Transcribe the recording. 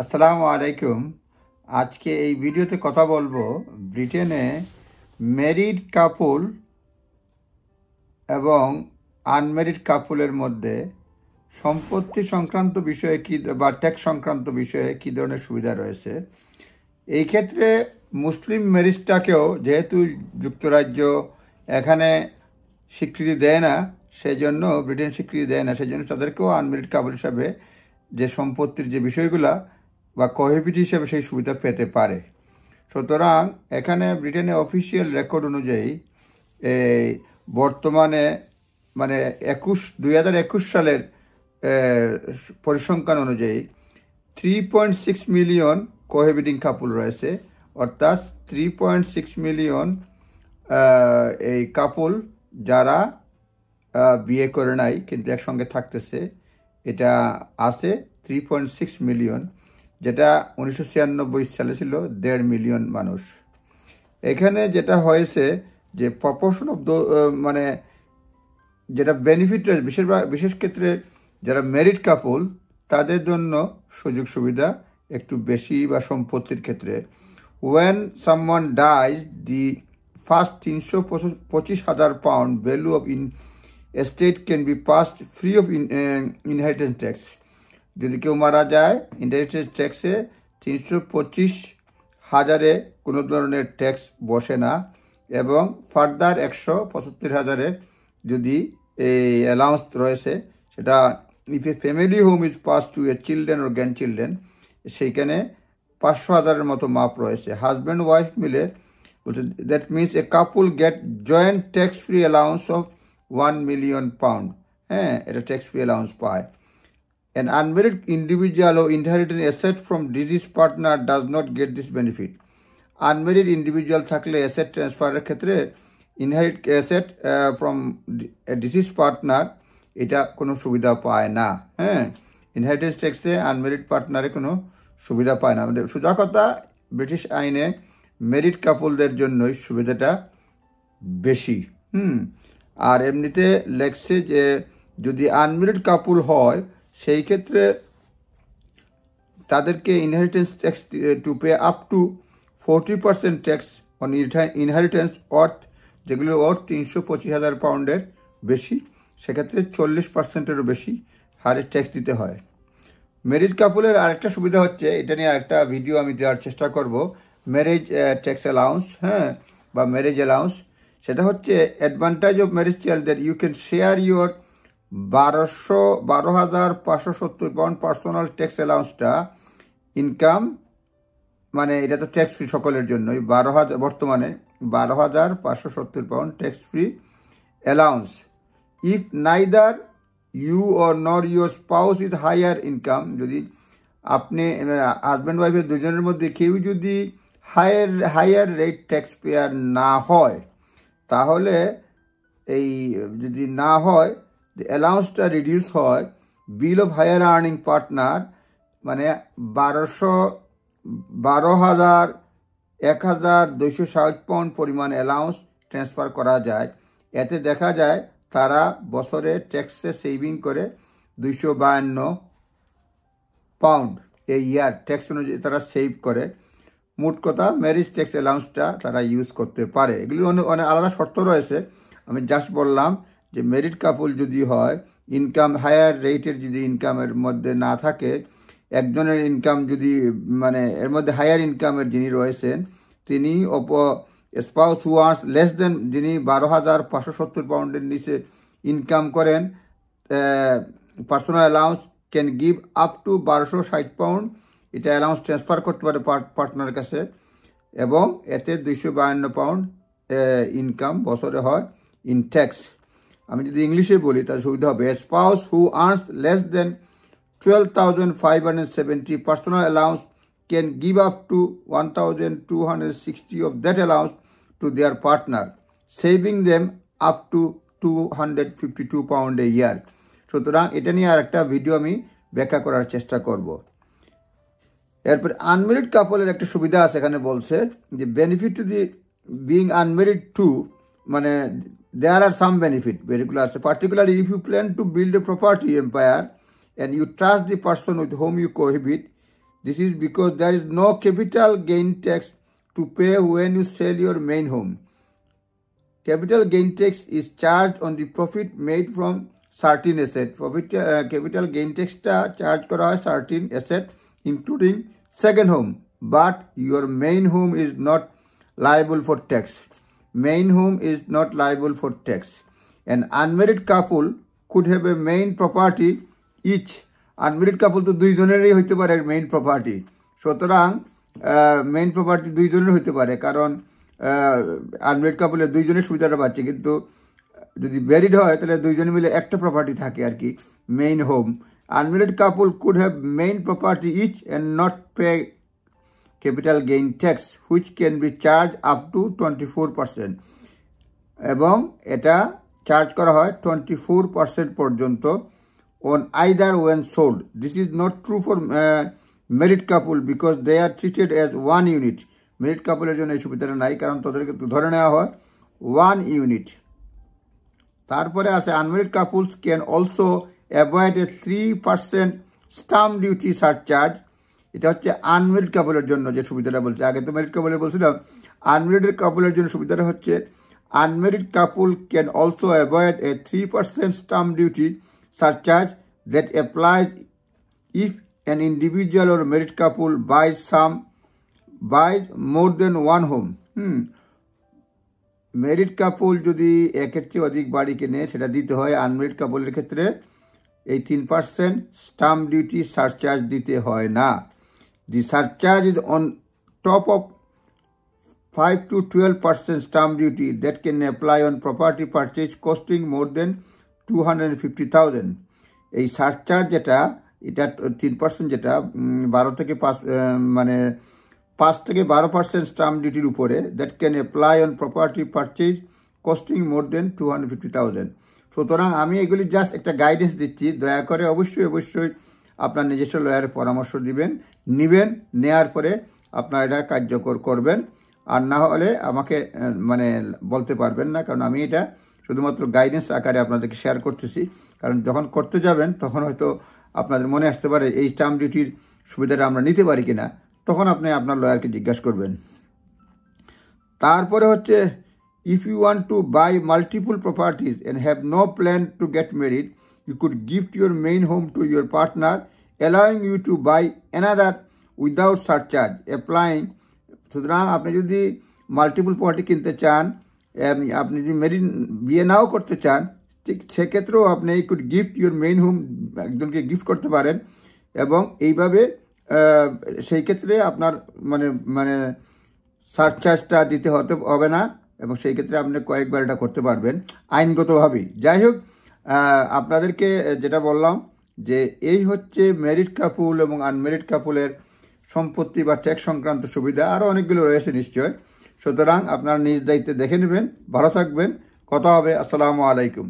আসসালামু আলাইকুম। আজকে এই ভিডিওতে কথা বলবো ব্রিটেনে ম্যারিড কাপল এবং আনম্যারিড কাপলের মধ্যে সম্পত্তি সংক্রান্ত বিষয়ে কি বা ট্যাক্স সংক্রান্ত বিষয়ে কী ধরনের সুবিধা রয়েছে। এই ক্ষেত্রে মুসলিম ম্যারিজটাকেও যেহেতু যুক্তরাজ্য এখানে স্বীকৃতি দেয় না, সেজন্য ব্রিটেন স্বীকৃতি দেয় না, সেজন্য তাদেরকেও আনম্যারিড কাপল হিসাবে যে সম্পত্তির যে বিষয়গুলা বা কোহেবিট হিসেবে সেই সুবিধা পেতে পারে। সুতরাং এখানে ব্রিটেনে অফিসিয়াল রেকর্ড অনুযায়ী এই বর্তমানে মানে 2021 সালের পরিসংখ্যান অনুযায়ী 3.6 মিলিয়ন কোহেবিটিং কাপল রয়েছে, অর্থাৎ 3.6 মিলিয়ন এই কাপল যারা বিয়ে করে নাই কিন্তু একসঙ্গে থাকতেছে, এটা আছে 3.6 মিলিয়ন, যেটা 1996 সালে ছিল 1.5 মিলিয়ন মানুষ। এখানে যেটা হয়েছে যে প্রপোর্শন অফ মানে যেটা বেনিফিট রয়েছে বিশেষ ক্ষেত্রে যারা ম্যারিড কাপল তাদের জন্য সুযোগ সুবিধা একটু বেশি বা সম্পত্তির ক্ষেত্রে when someone dies the first 325,000 pound value of estate can be passed free of inheritance tax। যদি কেউ মারা যায় ইনহেরিটেন্স ট্যাক্সে 325,000-এ কোনো ধরনের ট্যাক্স বসে না, এবং ফার্দার 175,000-এ যদি এই অ্যালাউন্স রয়েছে সেটা if a family home is pass to a children ও গ্র্যান্ড চিলড্রেন, সেইখানে 500,000-এর মতো মাপ রয়েছে। হাজব্যান্ড ওয়াইফ মিলে that means a couple get joint tax free allowance of 1 million pound. হ্যাঁ, এটা ট্যাক্স ফ্রি অ্যালাউন্স পায়। An unmarried individual who inherited asset from deceased partner does not get this benefit. Unmarried individual থাকলে asset ট্রান্সফারের ক্ষেত্রে inherit asset from ডিসিজ partner এটা কোনো সুবিধা পায় না। হ্যাঁ, ইনহেরিটেন্স ট্যাক্সে আনম্যারিড পার্টনারে কোনো সুবিধা পায় না। আমাদের সোজা কথা, ব্রিটিশ আইনে ম্যারিড কাপলদের জন্যই সুবিধাটা বেশি। আর এমনিতে লেখছে যে যদি আনম্যারিড কাপল হয় সেই ক্ষেত্রে তাদেরকে inheritance tax to pay up to 40% tax on inheritance অর্থ, যেগুলো অর্থ 325,000 পাউন্ডের বেশি, সেক্ষেত্রে 40%-এরও বেশি হারে ট্যাক্স দিতে হয়। ম্যারিজ কাপলের আরেকটা সুবিধা হচ্ছে, এটা নিয়ে আরেকটা ভিডিও আমি দেওয়ার চেষ্টা করব, ম্যারেজ ট্যাক্স অ্যালাউন্স, হ্যাঁ, বা ম্যারেজ অ্যালাউন্স। সেটা হচ্ছে advantage of marriage child that you can share your 12,570 pound personal tax অ্যালাউন্সটা ইনকাম, মানে এটা তো ট্যাক্স ফ্রি সকলের জন্যই। 12,000 বর্তমানে 12,570 pound tax free allowance if neither you or nor your spouse is higher income. যদি আপনি হাজব্যান্ড ওয়াইফের দুজনের মধ্যে কেউ যদি হায়ার রেট ট্যাক্স পেয়ার না হয়, তাহলে এই যদি না হয় অ্যালাউন্সটা রিডিউস হয়। Bill of higher earning partner মানে 1,260 পাউন্ড পরিমাণ অ্যালাউন্স ট্রান্সফার করা যায়। এতে দেখা যায় তারা বছরে ট্যাক্সে সেভিং করে 252 পাউন্ড এই ইয়ার ট্যাক্স অনুযায়ী তারা সেভ করে। মোট কথা ম্যারেজ ট্যাক্স অ্যালাউন্সটা তারা ইউজ করতে পারে। এগুলি অনেক আলাদা শর্ত রয়েছে, আমি জাস্ট বললাম যে ম্যারিড কাপল যদি হয়, ইনকাম হায়ার রেটের যদি ইনকামের মধ্যে না থাকে, একজনের ইনকাম যদি মানে এর মধ্যে হায়ার ইনকামের যিনি রয়েছেন তিনি স্পাউস হু আর্নস লেস দেন, যিনি 12,570 পাউন্ডের নিচে ইনকাম করেন, personal allowance can give up to 1,260 pound. এটা অ্যালাউন্স ট্রান্সফার করতে পারে পার্টনারের কাছে, এবং এতে 252 পাউন্ড ইনকাম বছরে হয় ইন ট্যাক্স। আমি যদি ইংলিশে বলি তার সুবিধা হবে, spouse who earns less than 12,570 personal allowance can give up to 1,260 of that allowance to their partner, saving them up to 252 pound a year। সুতরাং এটা নিয়ে আর একটা ভিডিও আমি ব্যাখ্যা করার চেষ্টা করব। এরপর আনম্যারিড কাপলের একটা সুবিধা আছে, এখানে বলছে যে benefit to the being unmarried to, মানে there are some benefit যেগুলো আছে, particularly if you plan to build a property empire and you trust the person with whom you cohabit, This is because there is no capital gain tax to pay when you sell your main home. Capital gain tax is charged on the profit made from certain asset. Capital gain tax ta charge kora hoy certain asset including second home, but your main home is not liable for tax. Main home is not liable for tax. An unmarried couple could have a main property each. Unmarried couple তো দুইজনেরই হইতে পারে main property, সুতরাং main property দুইজনের হইতে পারে, কারণ unmarried কাপলের দুইজনের সুবিধাটা পাচ্ছে, কিন্তু যদি ম্যারিড হয় তাহলে দুইজনে মিলে একটা প্রপার্টি থাকে আর কি, main home. Unmarried couple could have main property each and not pay capital gain tax which can be charge up to 24%, এবং এটা চার্জ করা হয় 24% পর্যন্ত on either when sold. This is not true for married couple because they are treated as one unit. Married couple এর জন্য এই সুবিধাটা নাই, কারণ তাদেরকে ধরে নেওয়া হয় one unit. তারপরে আছে unmarried couples can also avoid a 3% stamp duty surcharge. এটা হচ্ছে আনমেরিড কাপলের জন্য যে সুবিধাটা বলছে। আগে তো ম্যারিড কাপলের বলছিলাম, আনমেরিড কাপলের জন্য সুবিধাটা হচ্ছে unmarried couple can also avoid a 3% stamp duty surcharge that applies if an individual or married couple buys more than one home. Married couple যদি একের চেয়ে অধিক বাড়ি কেনে সেটা দিতে হয়, আনমেরিড কাপলের ক্ষেত্রে এই 3% স্টাম্প ডিউটি সারচার্জ দিতে হয় না। The surcharge is on top of 5 to 12% stamp duty that can apply on property purchase costing more than 250,000. এই সারচার্জ যেটা, এটা 3% যেটা 12 থেকে 5 মানে 5 থেকে 12% স্টাম্প ডিউটির উপরে, that can apply on property purchase costing more than 250,000। সুতরাং আমি এগুলি জাস্ট একটা গাইডেন্স দিচ্ছি, দয়া করে অবশ্যই আপনার নিজস্ব লয়ারের পরামর্শ নেবেন, নেওয়ার পরে আপনারা এটা কার্যকর করবেন, আর না হলে আমাকে মানে বলতে পারবেন না, কারণ আমি এটা শুধুমাত্র গাইডেন্স আকারে আপনাদেরকে শেয়ার করতেছি। কারণ যখন করতে যাবেন তখন হয়তো আপনাদের মনে আসতে পারে এই স্টাম্প ডিউটির সুবিধাটা আমরা নিতে পারি কিনা, তখন আপনি আপনার লয়ারকে জিজ্ঞাসা করবেন। তারপরে হচ্ছে if you want to buy multiple properties and have no plan to get married, you could gift your main home to your partner, allowing you to buy another without surcharge applying. সুতরাং আপনি যদি multiple property কিনতে চান, আপনি যদি বিয়ে নাও করতে চান, ঠিক সেক্ষেত্রেও আপনি could gift your main home, একজনকে গিফট করতে পারেন, এবং এইভাবে সেই ক্ষেত্রে আপনার মানে সারচার্জটা দিতে হবে না, এবং সেই ক্ষেত্রে আপনি কয়েকবার এটা করতে পারবেন আইনগতভাবেই। যাই হোক, আপনাদেরকে যেটা বললাম যে এই হচ্ছে ম্যারিড কাপল এবং আনম্যারিড কাপলের সম্পত্তি বা ট্যাক্স সংক্রান্ত সুবিধা, আরও অনেকগুলো রয়েছে নিশ্চয়। সুতরাং আপনারা নিজ দায়িত্বে দেখে নেবেন। ভালো থাকবেন, কথা হবে। আসসালামু আলাইকুম।